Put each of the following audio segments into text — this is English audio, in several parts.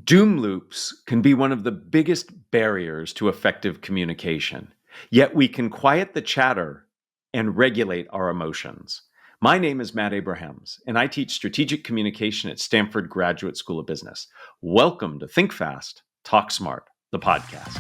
Doom loops can be one of the biggest barriers to effective communication, yet we can quiet the chatter and regulate our emotions. My name is Matt Abrahams, and I teach strategic communication at Stanford Graduate School of Business. Welcome to Think Fast, Talk Smart, the podcast.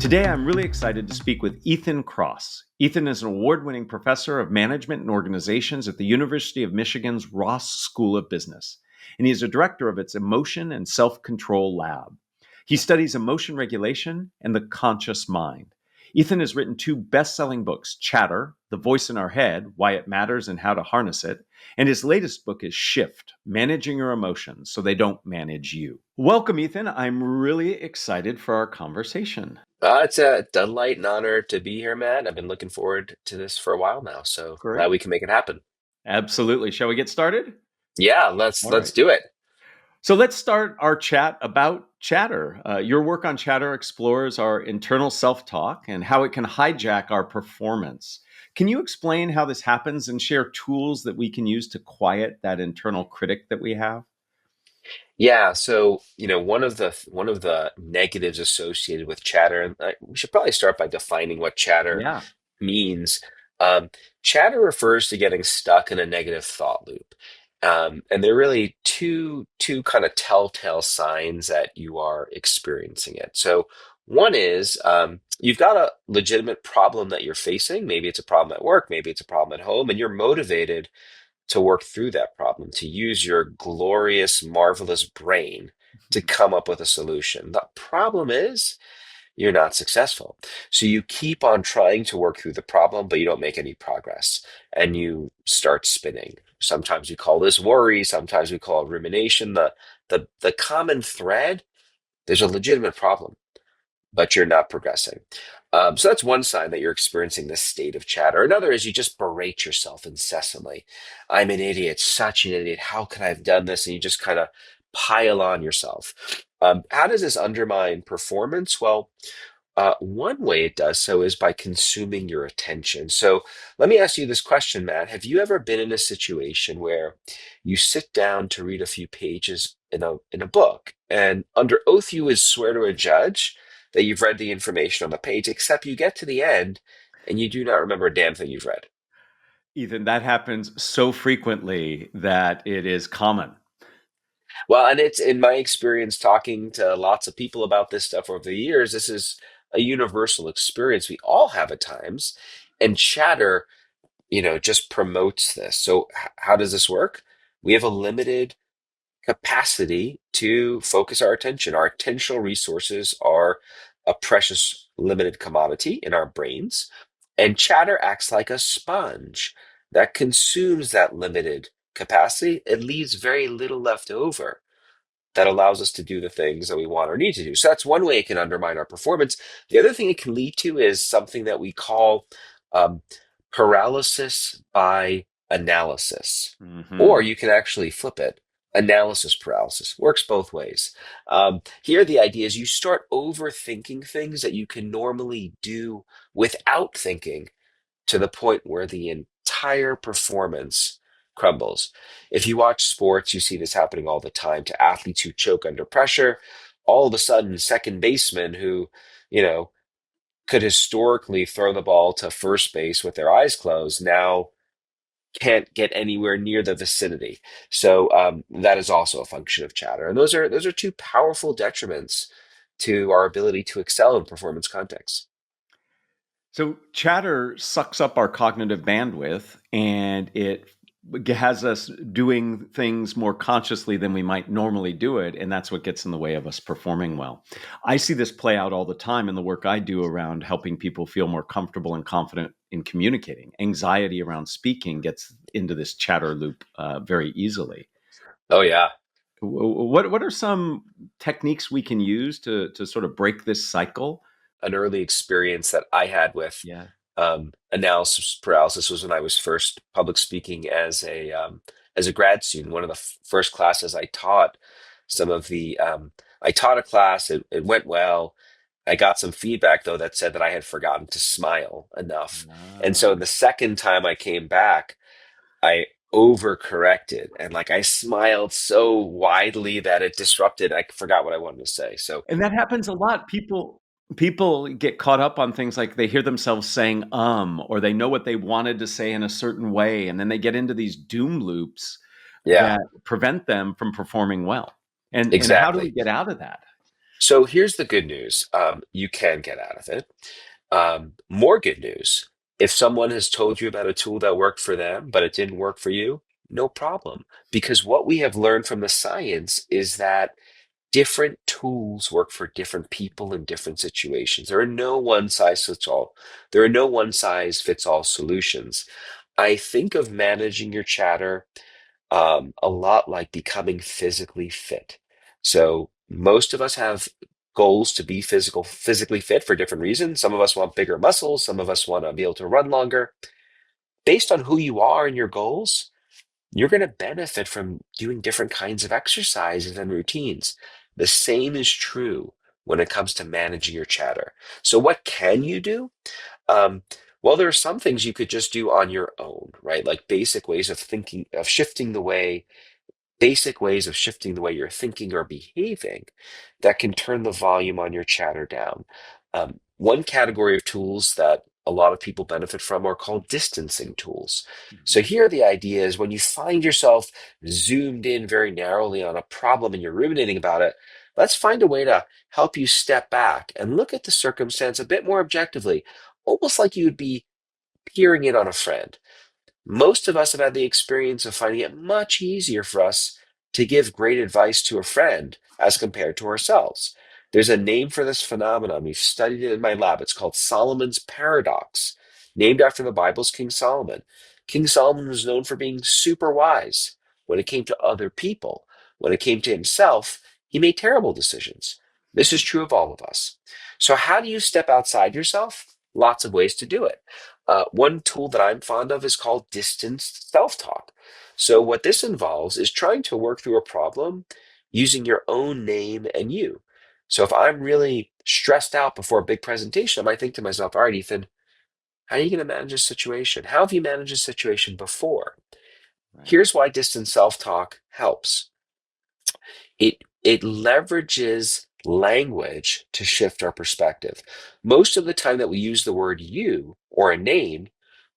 Today, I'm really excited to speak with Ethan Kross. Ethan is an award-winning professor of management and organizations at the University of Michigan's Ross School of Business, and he is a director of its Emotion and Self-Control Lab. He studies emotion regulation and the conscious mind. Ethan has written two best-selling books, Chatter, The Voice in Our Head, Why It Matters and How to Harness It, and his latest book is Shift, Managing Your Emotions So They Don't Manage You. Welcome, Ethan. I'm really excited for our conversation. It's a delight and honor to be here, Matt. I've been looking forward to this for a while now, so glad Great. we can make it happen. Absolutely. Shall we get started? Yeah, let's All let's right. do it. So let's start our chat about chatter. Your work on chatter explores our internal self talk and how it can hijack our performance. Can you explain how this happens and share tools that we can use to quiet that internal critic that we have? Yeah, so one of the negatives associated with chatter, and we should probably start by defining what chatter Yeah. means. Um, Chatter refers to getting stuck in a negative thought loop. And there are really two kind of telltale signs that you are experiencing it. So one is you've got a legitimate problem that you're facing. Maybe it's a problem at work, maybe it's a problem at home, and you're motivated to work through that problem, to use your glorious, marvelous brain to come up with a solution. The problem is you're not successful. So you keep on trying to work through the problem, but you don't make any progress and you start spinning. Sometimes we call this worry, sometimes we call it rumination. The common thread, there's a legitimate problem, but you're not progressing. So that's one sign that you're experiencing this state of chatter. Another is you just berate yourself incessantly. I'm an idiot, such an idiot. How could I have done this? And you just kind of pile on yourself. How does this undermine performance? Well, one way it does so is by consuming your attention. So let me ask you this question, Matt. Have you ever been in a situation where you sit down to read a few pages in a book, and under oath you would swear to a judge that you've read the information on the page, except you get to the end and you do not remember a damn thing you've read? Ethan, that happens so frequently that it is common. Well, and it's in my experience talking to lots of people about this stuff over the years, this is a universal experience we all have at times. And chatter just promotes this. So how does this work? We have a limited capacity to focus our attention. Our attentional resources are a precious limited commodity in our brains, and chatter acts like a sponge that consumes that limited capacity. It leaves very little left over that allows us to do the things that we want or need to do. So that's one way it can undermine our performance. The other thing it can lead to is something that we call um, paralysis by analysis. Or Hmm. you can actually flip it. Analysis paralysis works both ways. Here, the idea is you start overthinking things that you can normally do without thinking, to the point where the entire performance crumbles. If you watch sports, you see this happening all the time to athletes who choke under pressure. All of a sudden, second basemen who, you know, could historically throw the ball to first base with their eyes closed now can't get anywhere near the vicinity. So that is also a function of chatter, and those are two powerful detriments to our ability to excel in performance contexts. So chatter sucks up our cognitive bandwidth and it has us doing things more consciously than we might normally do it. And that's what gets in the way of us performing well. I see this play out all the time in the work I do around helping people feel more comfortable and confident in communicating. Anxiety around speaking gets into this chatter loop very easily. Oh yeah. What are some techniques we can use to sort of break this cycle? An early experience that I had with Yeah. analysis paralysis was when I was first public speaking as a grad student. One of the first classes I taught, some of the I taught a class. It went well. I got some feedback though that said that I had forgotten to smile enough, and so Ah. the second time I came back, I overcorrected. And like I smiled so widely that it disrupted. I forgot what I wanted to say. So, And that happens a lot. People get caught up on things like they hear themselves saying or they know what they wanted to say in a certain way, and then they get into these doom loops yeah, that prevent them from performing well. And how do we exactly. get out of that? So here's the good news. You can get out of it. More good news. If someone has told you about a tool that worked for them, but it didn't work for you, no problem. Because what we have learned from the science is that different tools work for different people in different situations. There are no one size fits all. There are no one size fits all solutions. I think of managing your chatter a lot like becoming physically fit. So most of us have goals to be physically fit for different reasons. Some of us want bigger muscles. Some of us want to be able to run longer. Based on who you are and your goals, you're going to benefit from doing different kinds of exercises and routines. The same is true when it comes to managing your chatter. So what can you do? Um, well, there are some things you could just do on your own, right? Like basic ways of thinking, of shifting the way basic ways of shifting the way you're thinking or behaving that can turn the volume on your chatter down. One category of tools that a lot of people benefit from are called distancing tools. So Mhm. here the idea is when you find yourself zoomed in very narrowly on a problem and you're ruminating about it, let's find a way to help you step back and look at the circumstance a bit more objectively, almost like you would be peering in on a friend. Most of us have had the experience of finding it much easier for us to give great advice to a friend as compared to ourselves. There's a name for this phenomenon. We've studied it in my lab. It's called Solomon's paradox, named after the Bible's King Solomon. King Solomon was known for being super wise when it came to other people. When it came to himself, he made terrible decisions. This is true of all of us. So, how do you step outside yourself? Lots of ways to do it. One tool that I'm fond of is called distanced self talk. So, what this involves is trying to work through a problem using your own name and you. So, if I'm really stressed out before a big presentation, I might think to myself, all right, Ethan, how are you going to manage this situation? How have you managed this situation before? Right. Here's why distant self talk helps. It leverages language to shift our perspective. Most of the time that we use the word you or a name,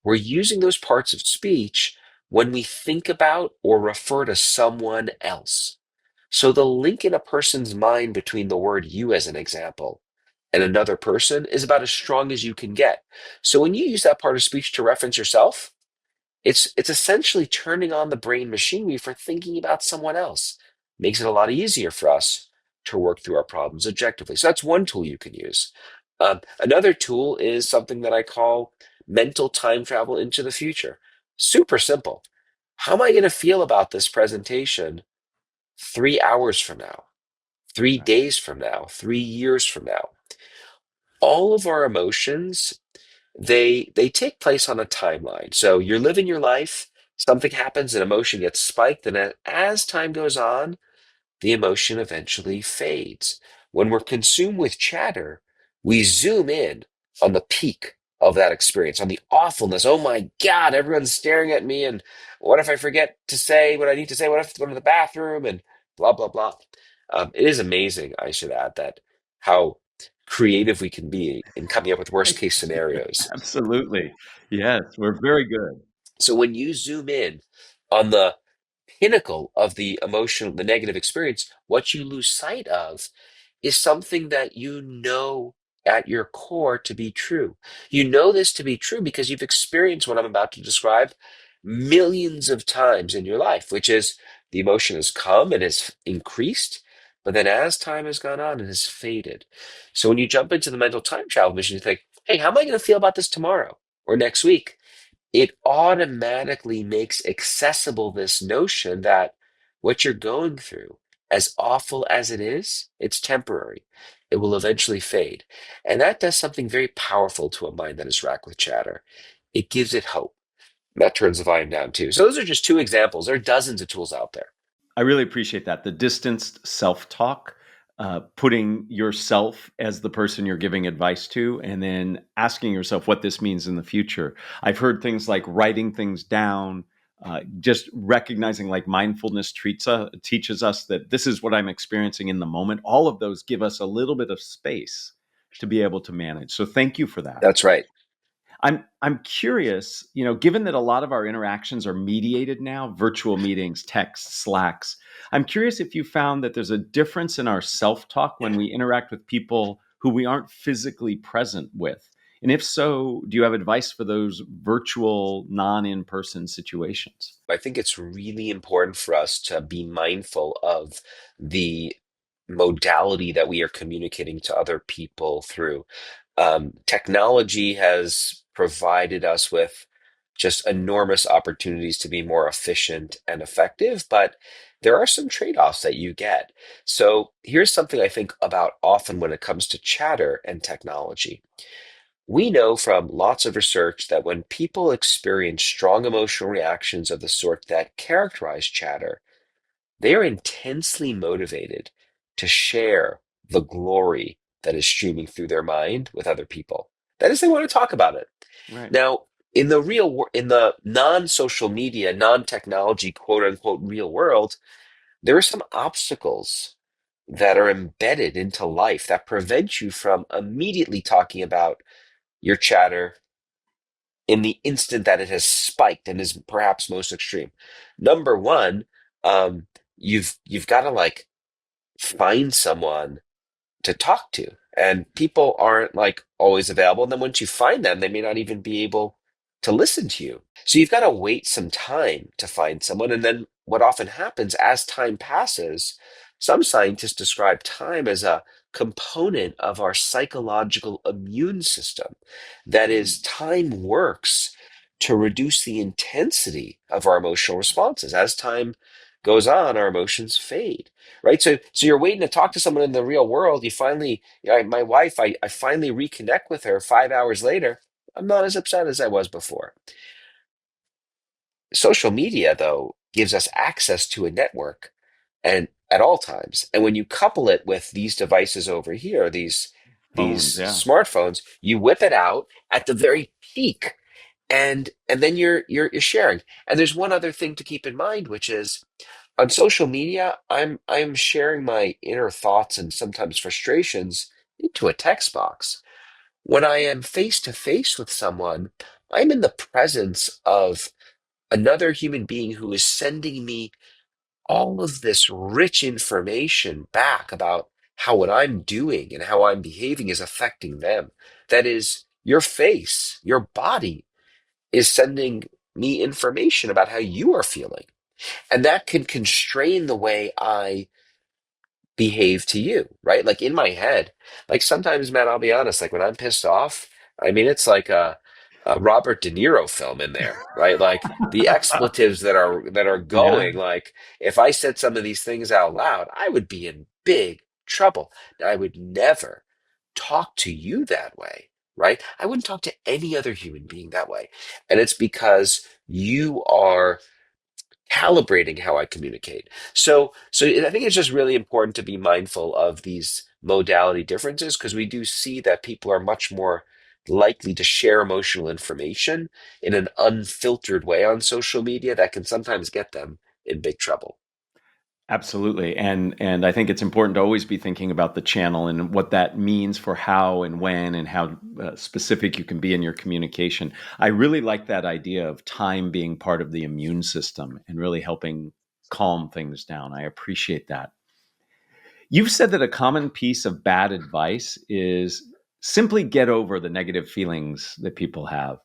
we're using those parts of speech when we think about or refer to someone else. So the link in a person's mind between the word you as an example and another person is about as strong as you can get. So when you use that part of speech to reference yourself, it's essentially turning on the brain machinery for thinking about someone else. Makes it a lot easier for us to work through our problems objectively. So that's one tool you can use. Another tool is something that I call mental time travel into the future. Super simple. How am I going to feel about this presentation 3 hours from now, three Right. days from now, 3 years from now? All of our emotions they take place on a timeline. So you're living your life, something happens, an emotion gets spiked, and as time goes on, the emotion eventually fades. When we're consumed with chatter, we zoom in on the peak of that experience, on the awfulness. Oh my God, everyone's staring at me, and what if I forget to say what I need to say? What if I have to go to the bathroom? And blah, blah, blah. It is amazing, I should add, that how creative we can be in coming up with worst case scenarios. Absolutely. Yes, we're very good. So when you zoom in on the pinnacle of the emotional, the negative experience, what you lose sight of is something that you know at your core to be true. You know this to be true because you've experienced what I'm about to describe millions of times in your life, which is the emotion has come and has increased, but then as time has gone on, it has faded. So when you jump into the mental time travel mission, you think, hey, how am I going to feel about this tomorrow or next week? It automatically makes accessible this notion that what you're going through, as awful as it is, it's temporary. It will eventually fade. And that does something very powerful to a mind that is racked with chatter. It gives it hope. That turns the volume down too. So those are just two examples. There are dozens of tools out there. I really appreciate that. The distanced self talk, putting yourself as the person you're giving advice to, and then asking yourself what this means in the future. I've heard things like writing things down, Just recognizing like mindfulness teaches us that this is what I'm experiencing in the moment. All of those give us a little bit of space to be able to manage. So thank you for that. That's right. I'm curious, given that a lot of our interactions are mediated now, virtual meetings, texts, Slacks. I'm curious if you found that there's a difference in our self-talk when we interact with people who we aren't physically present with. And if so, do you have advice for those virtual, non-in-person situations? I think it's really important for us to be mindful of the modality that we are communicating to other people through. Technology has provided us with just enormous opportunities to be more efficient and effective, but there are some trade-offs that you get. So here's something I think about often when it comes to chatter and technology. We know from lots of research that when people experience strong emotional reactions of the sort that characterize chatter, they are intensely motivated to share the glory that is streaming through their mind with other people. That is, they want to talk about it. Right. Now, in the non-social media, non-technology, quote unquote, real world, there are some obstacles that are embedded into life that prevent you from immediately talking about your chatter in the instant that it has spiked and is perhaps most extreme. Number one, you've got to like find someone to talk to, and people aren't like always available. And then once you find them, they may not even be able to listen to you. So you've got to wait some time to find someone. And then what often happens as time passes, some scientists describe time as a component of our psychological immune system. That is, time works to reduce the intensity of our emotional responses. As time goes on, our emotions fade, right? So you're waiting to talk to someone in the real world. You finally, my wife, I finally reconnect with her 5 hours later. I'm not as upset as I was before. Social media, though, gives us access to a network and at all times. And when you couple it with these devices over here, Phones, these yeah. smartphones, you whip it out at the very peak, and then you're sharing. And there's one other thing to keep in mind, which is on social media, I'm sharing my inner thoughts and sometimes frustrations into a text box. When I am face to face with someone, I'm in the presence of another human being who is sending me all of this rich information back about how what I'm doing and how I'm behaving is affecting them. That is, your face, your body is sending me information about how you are feeling. And that can constrain the way I behave to you, right? Like in my head, like sometimes, man, I'll be honest, like when I'm pissed off, I mean, it's like a Robert De Niro film in there, right? Like the expletives that are Yeah. going, like if I said some of these things out loud, I would be in big trouble. Now, I would never talk to you that way, right? I wouldn't talk to any other human being that way. And it's because you are calibrating how I communicate. So I think it's just really important to be mindful of these modality differences because we do see that people are much more likely to share emotional information in an unfiltered way on social media that can sometimes get them in big trouble. Absolutely. And I think it's important to always be thinking about the channel and what that means for how and when and how specific you can be in your communication. I really like that idea of time being part of the immune system and really helping calm things down. I appreciate that. You've said that a common piece of bad advice is simply get over the negative feelings that people have.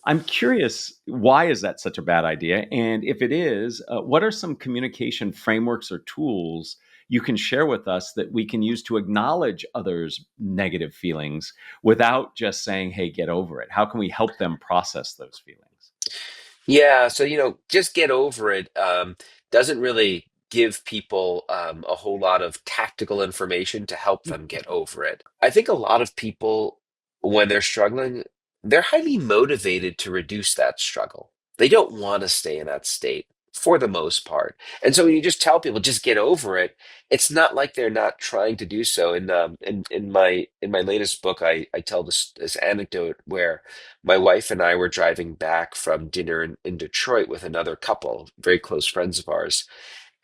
I'm curious, why is that such a bad idea? And if it is, what are some communication frameworks or tools you can share with us that we can use to acknowledge others' negative feelings without just saying, hey, get over it? How can we help them process those feelings? Yeah, so just get over it doesn't really give people a whole lot of tactical information to help them get over it. I think a lot of people, when they're struggling, they're highly motivated to reduce that struggle. They don't want to stay in that state for the most part. And so when you just tell people just get over it, it's not like they're not trying to do so. And in my latest book, I tell this anecdote where my wife and I were driving back from dinner in Detroit with another couple, very close friends of ours,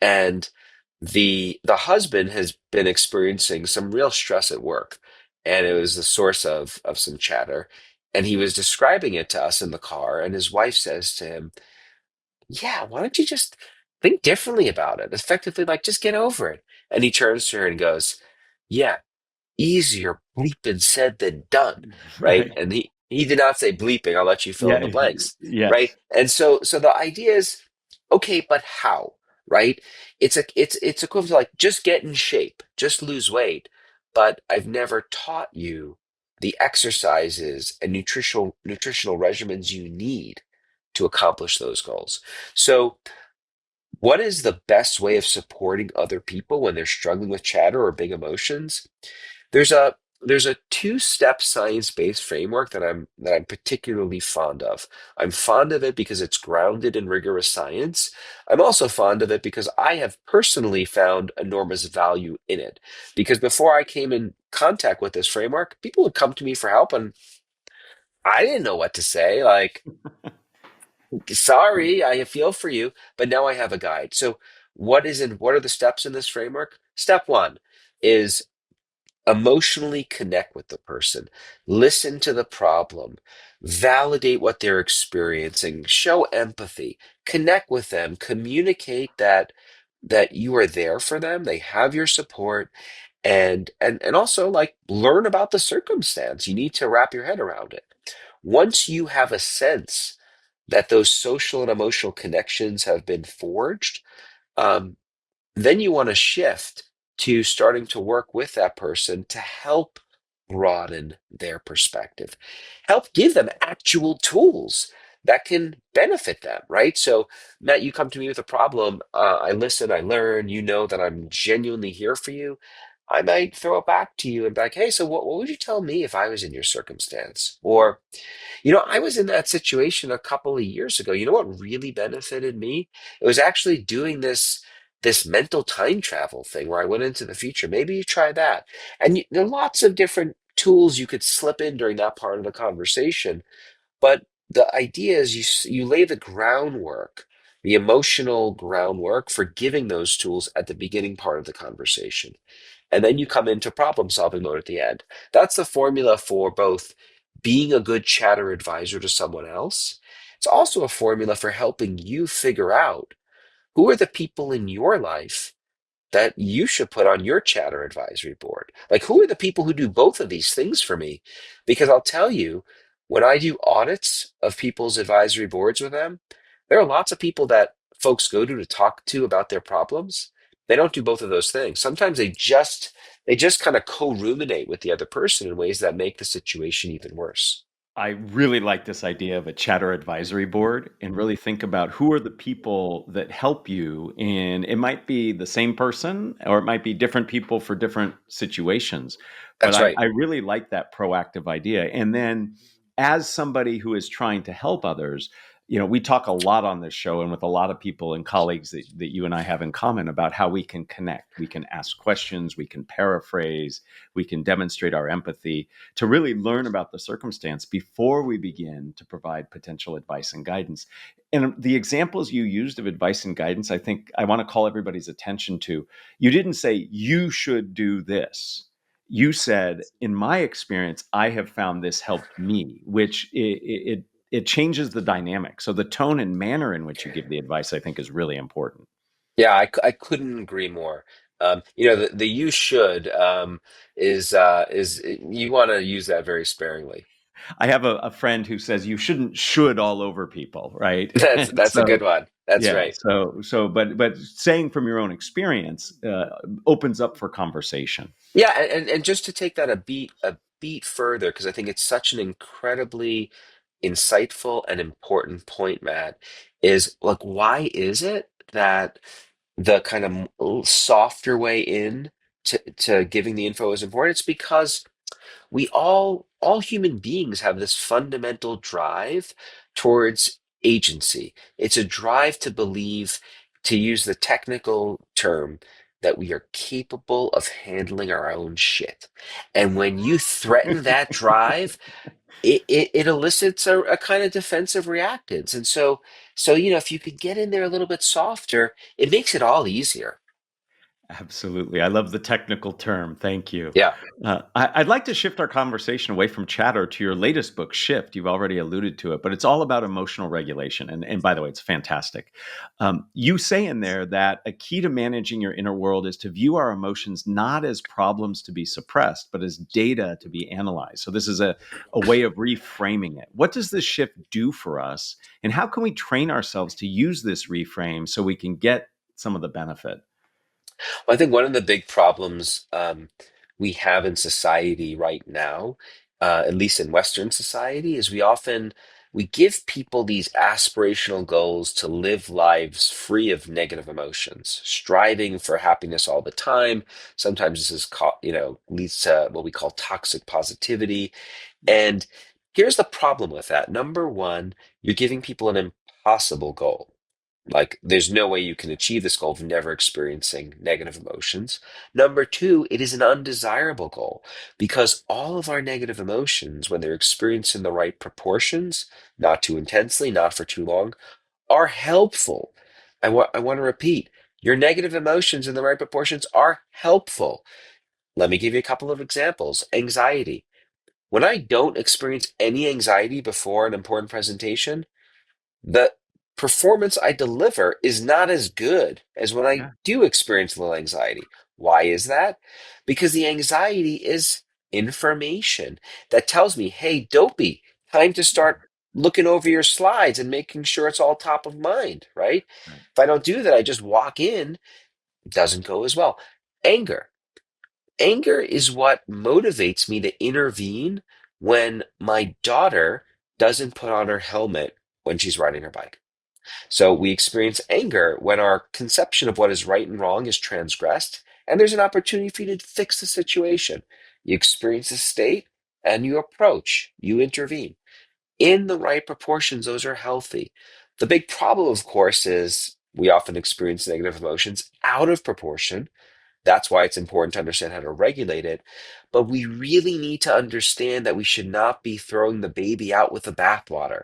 and the husband has been experiencing some real stress at work, and it was the source of some chatter. And he was describing it to us in the car, and his wife says to him, yeah, why don't you just think differently about it? Effectively, like, just get over it. And he turns to her and goes, yeah, easier bleeping said than done, right? Right. And he did not say bleeping. I'll let you fill in Yeah. the blanks, right? Yes. And so the idea is, okay, but how, right? It's equivalent to like just get in shape, just lose weight. But I've never taught you the exercises and nutritional regimens you need to accomplish those goals. So what is the best way of supporting other people when they're struggling with chatter or big emotions? There's a two-step science-based framework that I'm particularly fond of. I'm fond of it because it's grounded in rigorous science. I'm also fond of it because I have personally found enormous value in it. Because before I came in contact with this framework, people would come to me for help and I didn't know what to say. Like, sorry, I feel for you, but now I have a guide. So what are the steps in this framework? Step one is emotionally connect with the person, listen to the problem, validate what they're experiencing, show empathy, connect with them, communicate that you are there for them, they have your support, and also like learn about the circumstance. You need to wrap your head around it. Once you have a sense that those social and emotional connections have been forged, um, then you want to shift to starting to work with that person to help broaden their perspective, help give them actual tools that can benefit them, right? So, Matt, you come to me with a problem. I listen, I learn, you know that I'm genuinely here for you. I might throw it back to you and be like, hey, so what would you tell me if I was in your circumstance? Or, I was in that situation a couple of years ago. You know what really benefited me? It was actually doing this mental time travel thing where I went into the future. Maybe you try that. And there are lots of different tools you could slip in during that part of the conversation. But the idea is you lay the groundwork, the emotional groundwork for giving those tools at the beginning part of the conversation. And then you come into problem solving mode at the end. That's the formula for both being a good chatter advisor to someone else. It's also a formula for helping you figure out who are the people in your life that you should put on your chatter advisory board. Like, who are the people who do both of these things for me? Because I'll tell you, when I do audits of people's advisory boards with them, there are lots of people that folks go to talk to about their problems. They don't do both of those things. Sometimes they just kind of co-ruminate with the other person in ways that make the situation even worse. I really like this idea of a chatter advisory board and really think about who are the people that help you. And it might be the same person or it might be different people for different situations. But That's right. I really like that proactive idea. And then as somebody who is trying to help others, we talk a lot on this show and with a lot of people and colleagues that you and I have in common about how we can connect. We can ask questions, we can paraphrase, we can demonstrate our empathy to really learn about the circumstance before we begin to provide potential advice and guidance. And the examples you used of advice and guidance, I think I want to call everybody's attention to. You didn't say you should do this. You said, in my experience, I have found this helped me, which it changes the dynamic. So the tone and manner in which you give the advice, I think, is really important. Yeah, I couldn't agree more. The you should is you want to use that very sparingly. I have a friend who says you shouldn't should all over people, right? And That's a so good one. That's yeah, right. but saying from your own experience opens up for conversation. Yeah, and just to take that a beat further, because I think it's such an incredibly insightful and important point, Matt, is like why is it that the kind of softer way in to giving the info is important? It's because we all human beings have this fundamental drive towards agency. It's a drive to believe, to use the technical term, that we are capable of handling our own shit. And when you threaten that drive, it elicits a kind of defensive reactance. And so, if you could get in there a little bit softer, it makes it all easier. Absolutely. I love the technical term. Thank you. Yeah. I'd like to shift our conversation away from chatter to your latest book, Shift. You've already alluded to it, but it's all about emotional regulation. And by the way, it's fantastic. You say in there that a key to managing your inner world is to view our emotions not as problems to be suppressed, but as data to be analyzed. So this is a way of reframing it. What does this shift do for us? And how can we train ourselves to use this reframe so we can get some of the benefit? Well, I think one of the big problems we have in society right now, at least in Western society, is we give people these aspirational goals to live lives free of negative emotions, striving for happiness all the time. Sometimes this leads to what we call toxic positivity. And here's the problem with that. Number one, you're giving people an impossible goal. Like, there's no way you can achieve this goal of never experiencing negative emotions. Number two, it is an undesirable goal because all of our negative emotions, when they're experienced in the right proportions, not too intensely, not for too long, are helpful. I want to repeat, your negative emotions in the right proportions are helpful. Let me give you a couple of examples. Anxiety. When I don't experience any anxiety before an important presentation, the performance I deliver is not as good as when I Yeah. do experience a little anxiety. Why is that? Because the anxiety is information that tells me, hey, dopey, time to start looking over your slides and making sure it's all top of mind, right? Right. If I don't do that, I just walk in, it doesn't go as well. Anger. Anger is what motivates me to intervene when my daughter doesn't put on her helmet when she's riding her bike. So we experience anger when our conception of what is right and wrong is transgressed, and there's an opportunity for you to fix the situation. You experience a state and you approach, you intervene. In the right proportions, those are healthy. The big problem, of course, is we often experience negative emotions out of proportion. That's why it's important to understand how to regulate it. But we really need to understand that we should not be throwing the baby out with the bathwater.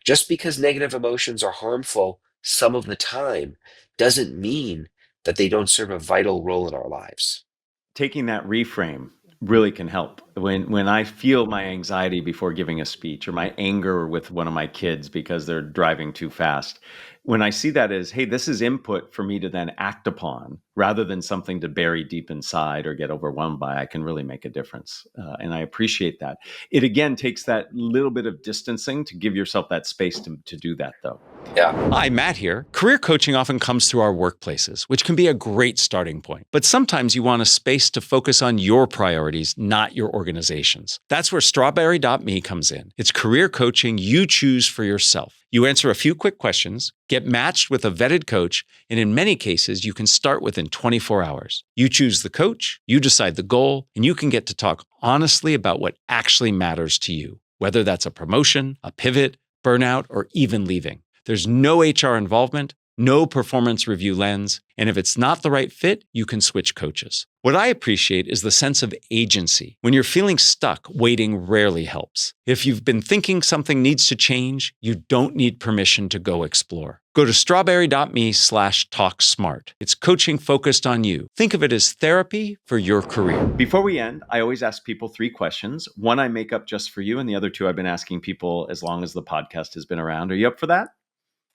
Just because negative emotions are harmful some of the time doesn't mean that they don't serve a vital role in our lives. Taking that reframe really can help. When I feel my anxiety before giving a speech or my anger with one of my kids because they're driving too fast, when I see that as, hey, this is input for me to then act upon rather than something to bury deep inside or get overwhelmed by, I can really make a difference. And I appreciate that. It again takes that little bit of distancing to give yourself that space to do that, though. Yeah. Hi, Matt here. Career coaching often comes through our workplaces, which can be a great starting point. But sometimes you want a space to focus on your priorities, not your organization's. That's where strawberry.me comes in. It's career coaching you choose for yourself. You answer a few quick questions, get matched with a vetted coach, and in many cases, you can start within 24 hours. You choose the coach, you decide the goal, and you can get to talk honestly about what actually matters to you, whether that's a promotion, a pivot, burnout, or even leaving. There's no HR involvement, no performance review lens, and if it's not the right fit, you can switch coaches. What I appreciate is the sense of agency. When you're feeling stuck, waiting rarely helps. If you've been thinking something needs to change, you don't need permission to go explore. Go to strawberry.me/talksmart. It's coaching focused on you. Think of it as therapy for your career. Before we end, I always ask people 3 questions. One I make up just for you, and the other 2 I've been asking people as long as the podcast has been around. Are you up for that?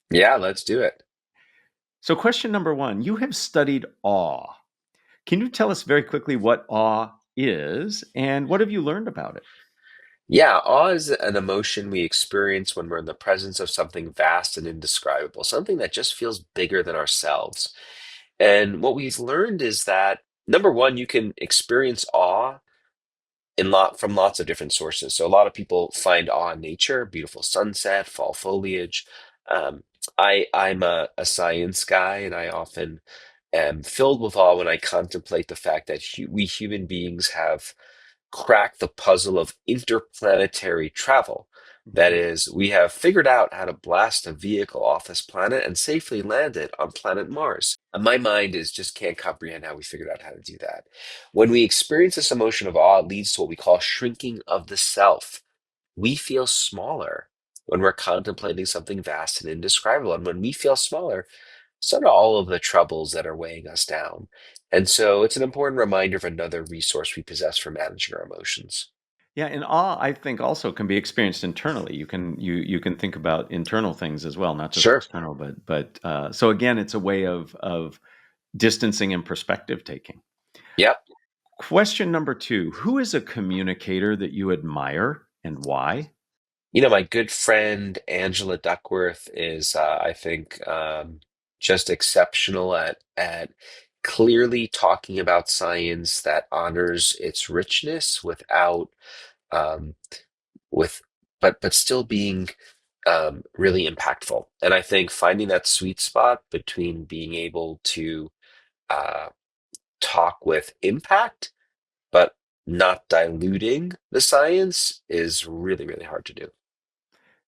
Yeah, let's do it. So, question number 1, you have studied awe. Can you tell us very quickly what awe is and what have you learned about it? Yeah, awe is an emotion we experience when we're in the presence of something vast and indescribable, something that just feels bigger than ourselves. And what we've learned is that, number one, you can experience awe from lots of different sources. So a lot of people find awe in nature, beautiful sunset, fall foliage. Um, I'm a science guy, and I often am filled with awe when I contemplate the fact that we human beings have cracked the puzzle of interplanetary travel. That is, we have figured out how to blast a vehicle off this planet and safely land it on planet Mars. And my mind is just can't comprehend how we figured out how to do that. When we experience this emotion of awe, it leads to what we call shrinking of the self. We feel smaller when we're contemplating something vast and indescribable. And when we feel smaller, so do all of the troubles that are weighing us down. And so it's an important reminder of another resource we possess for managing our emotions. Yeah, and awe, I think, also can be experienced internally. You can think about internal things as well, not just Sure. external. But so again, it's a way of distancing and perspective taking. Yep. Question number two: who is a communicator that you admire and why? My good friend Angela Duckworth is, I think, just exceptional at clearly talking about science that honors its richness without um, with but still being really impactful. And I think finding that sweet spot between being able to uh, talk with impact, but not diluting the science is really, really hard to do.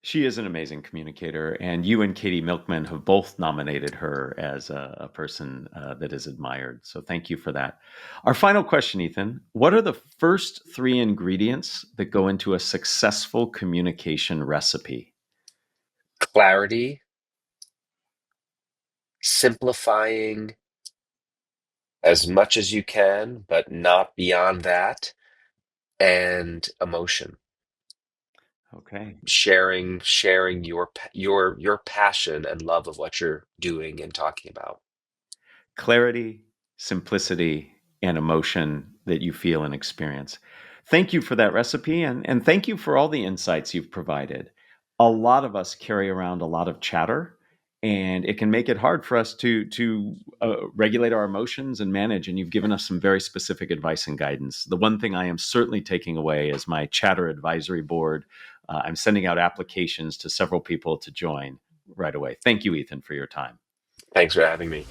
She is an amazing communicator, and you and Katie Milkman have both nominated her as a person that is admired. So thank you for that. Our final question, Ethan: what are the first three ingredients that go into a successful communication recipe? Clarity, simplifying as much as you can, but not beyond that, and emotion. Okay. Sharing your passion and love of what you're doing and talking about. Clarity, simplicity, and emotion that you feel and experience. Thank you for that recipe, and thank you for all the insights you've provided. A lot of us carry around a lot of chatter, and it can make it hard for us to regulate our emotions and manage. And you've given us some very specific advice and guidance. The one thing I am certainly taking away is my chatter advisory board. I'm sending out applications to several people to join right away. Thank you, Ethan, for your time. Thanks for having me.